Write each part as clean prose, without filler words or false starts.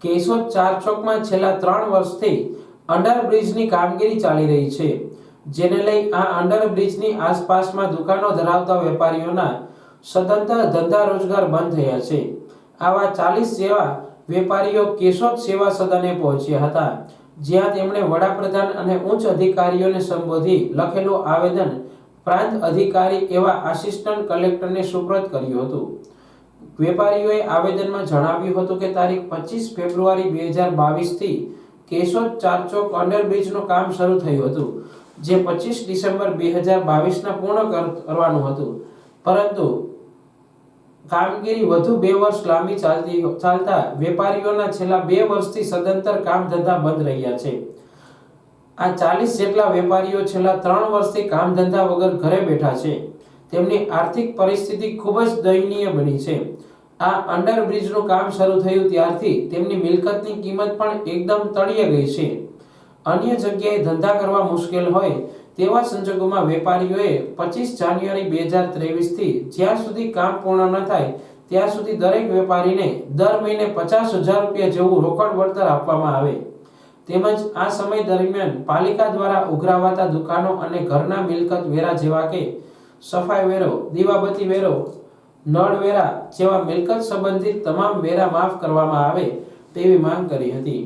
કેશોદ ચાર ચોકમાં છેલ્લા 3 વર્ષથી અંડરબ્રિજની કામગીરી ચાલી રહી છે, જેને લઈ આ અંડરબ્રિજની આસપાસમાં દુકાનો ધરાવતા વેપારીઓના સતત ધંધા રોજગાર બંધ થયા છે। આવા 40 જેવા વેપારીઓ કેશોદ સેવા સદને પહોંચ્યા હતા, જ્યાં તેમણે વડાપ્રધાન અને ઉચ્ચ અધિકારીઓને સંબોધી લખેલું આવેદન પ્રાંત અધિકારી એવા આસિસ્ટન્ટ કલેક્ટરને સુપ્રત કર્યું હતું। વેપારીઓએ આવેદનમાં જણાવ્યું હતું કે તારીખ 25 ફેબ્રુઆરી 2022 થી કેશોદ ચાર ચોક અંડરબ્રિજનું કામ શરૂ થયું હતું, જે 25 ડિસેમ્બર 2022ના પૂર્ણ કરવાનું હતું, પરંતુ કામગીરી વધુ 2 વર્ષ લાંબી ચાલતા વેપારીઓના છેલ્લા 2 વર્ષથી સદંતર કામ ધંધા બંધ રહ્યા છે। આ 40 જેટલા વેપારીઓ છેલ્લા 3 વર્ષથી કામ ધંધા વગર ઘરે બેઠા છે। તેમની આર્થિક પરિસ્થિતિ ખૂબ જ દયનીય બની છે। આ અંડરબ્રિજનું કામ શરૂ થયું ત્યારથી તેમની મિલકતની કિંમત પણ એકદમ તળિયે ગઈ છે। અન્ય જગ્યાએ ધંધા કરવા મુશ્કેલ હોય તેવા સંજોગોમાં વેપારીઓએ 25 જાન્યુઆરી 2023 થી જ્યાં સુધી કામ પૂર્ણ ન થાય ત્યાં સુધી દરેક વેપારીને દર મહિને 50,000 રૂપિયા જેવું રોકડ વળતર આપવામાં આવે, તેમજ આ સમય દરમિયાન પાલિકા દ્વારા ઉઘરાવાતા દુકાનો અને ઘરના મિલકત વેરા જેવા કે સફાઈ વેરો, દીવાબત્તી વેરો, નળ વેરા જેવા મિલકત સંબંધિત તમામ વેરા માફ કરવામાં આવે તેવી માંગ કરી હતી।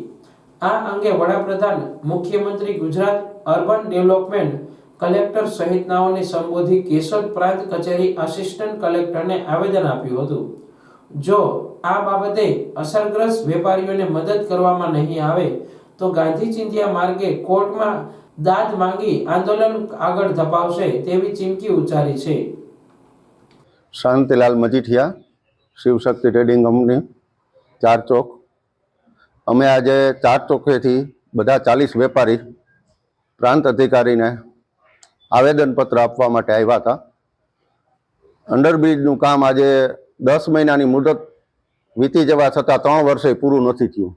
આ અંગે વડાપ્રધાન, મુખ્યમંત્રી ગુજરાત અર્બન ડેવલપમેન્ટ, કલેક્ટર સહિતનાઓને સંબોધી કેશોદ પ્રાંત કચેરી આસિસ્ટન્ટ કલેક્ટરને આવેદન આપ્યું હતું। જો આ બાબતે અસરગ્રસ્ત વેપારીઓને મદદ કરવામાં નહીં આવે તો ગાંધી ચિંધ્યા માર્ગે કોર્ટમાં દાદ માંગી આંદોલન આગળ ધપાવશે તેવી ચીમકી ઉચ્ચારી છે। શાંતિલાલ મજીઠિયા, શિવશક્તિ ટ્રેડિંગ કંપની, ચાર ચોક। અમે આજે ચાર ચોકેથી બધા 40 વેપારી પ્રાંત અધિકારીને આવેદનપત્ર આપવા માટે આવ્યા હતા। અંડરબ્રિજનું કામ આજે 10 મહિનાની મુદત વીતી જવા છતાં 3 વર્ષે પૂરું નથી થયું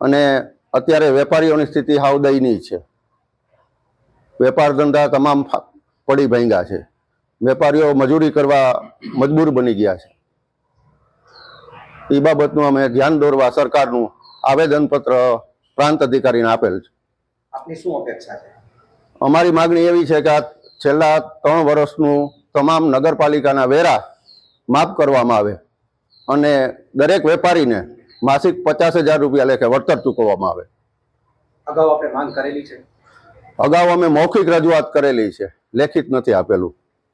અને અત્યારે વેપારીઓની સ્થિતિ હાવ દયનીય છે। વેપાર ધંધા તમામ પડી ભાંગ્યા છે। વેપારીઓ મજૂરી કરવા મજબૂર બની ગયા છે। એ બાબતનું અમે ધ્યાન દોરવા સરકારનું આવેદનપત્ર પ્રાંત અધિકારીને આપેલ છે। આપની શું અપેક્ષા છે? અમારી માગણી એવી છે કે આ છેલ્લા 3 વર્ષનું તમામ નગરપાલિકાના વેરા માફ કરવામાં આવે અને દરેક વેપારીને માસિક 50,000 રૂપિયા લેખે વળતર ચૂકવવામાં આવે। અગાઉ આપણે માંગ કરેલી છે? અગાઉ અમે મૌખિક રજૂઆત કરેલી છે, લેખિત નથી આપેલું।